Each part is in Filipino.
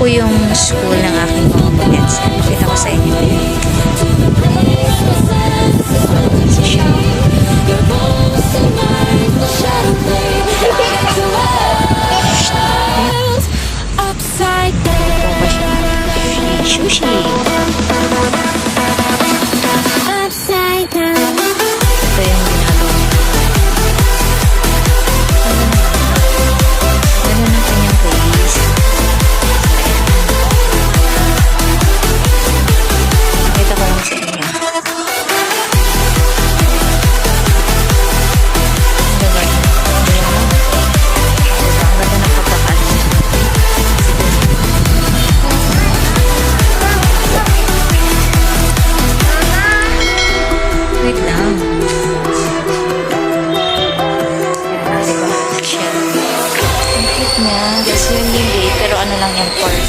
po yung school ng aking mga bagets. Kita ko sa inyo. Siya. Sushi. Ito yung ginagawa. Gano'n ang kanyang face. Nakita ko lang sa inyo. Wait lang. Siya. Ang cute niya. Kasi yung hindi. Pero ano lang yung part.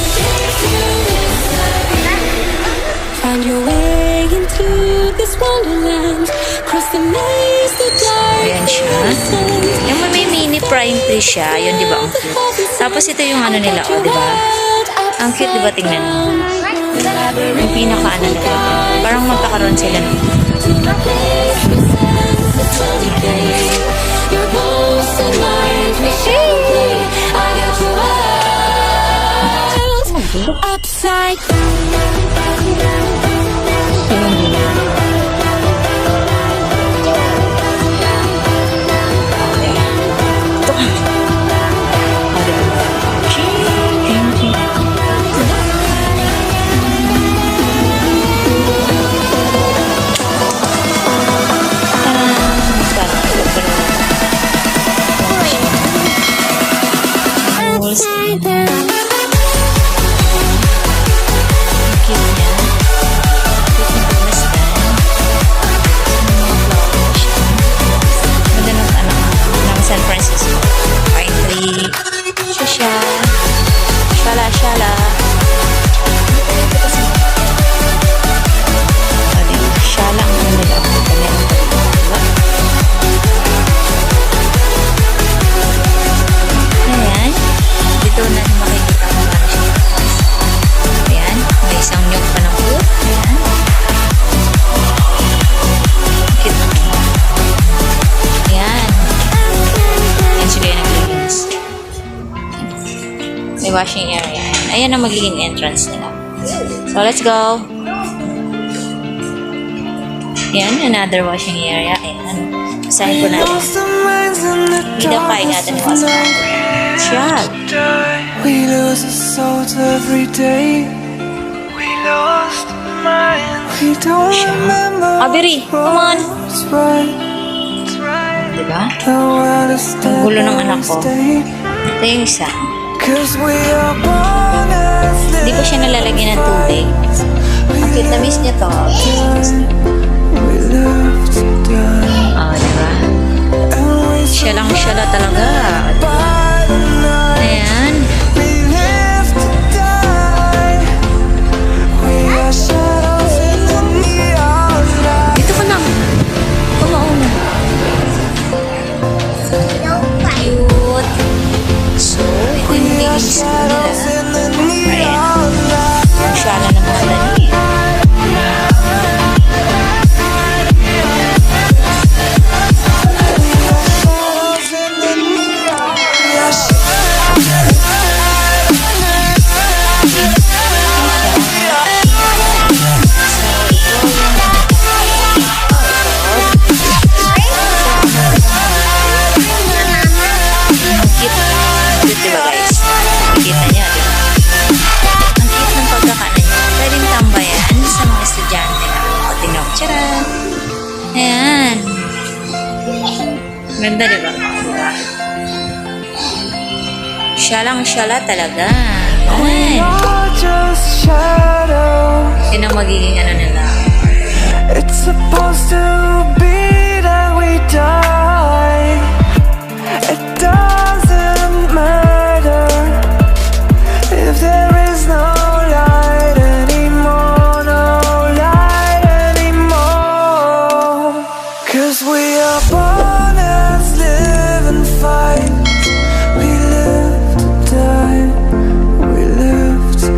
Find your way into this wonderland. Cross the maze, the dark. Ayan siya. Yung may mini prime place siya. Yun, di ba? Ang cute. Tapos ito yung ano nila, o, di ba? Ang cute, di ba? Tingnan mo. Yung pinaka-ano nila. Parang magkakaroon sila ng upside washing area. Ayan ang magiging entrance nila. So, let's go. Ayan, another washing area. Ayan. Basahin ko natin. Hindi pa ingatan yung washing area. Siya. We lose our souls every day. We lost mine. We don't remember. Abiri, come on. Diba? Ang gulo ng anak ko. Ito yung isa. Hindi ko siya nalalagyan ng tubig. Ang cute na miss niya to. Diba? Siya lang talaga. Ayan. Dito ka na. Kumauna. Cute. So, ito yung magiging school nila. Ayan. Siya lang ng mga dali. Ayan. Ganda, diba? Siya lang talaga. Ayan. Yun ang magiging ano nila. It's supposed to be that we die. It doesn't matter if there is no light anymore, no light anymore. 'Cause we are born as live and fight. We live to die. We live to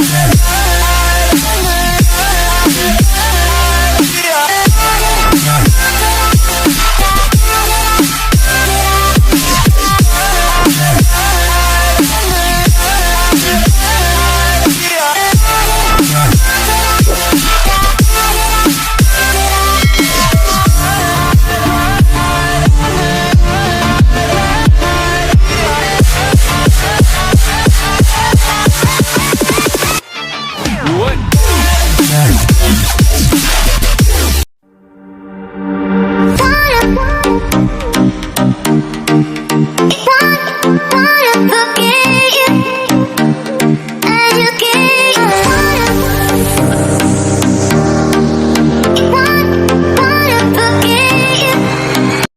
Bye.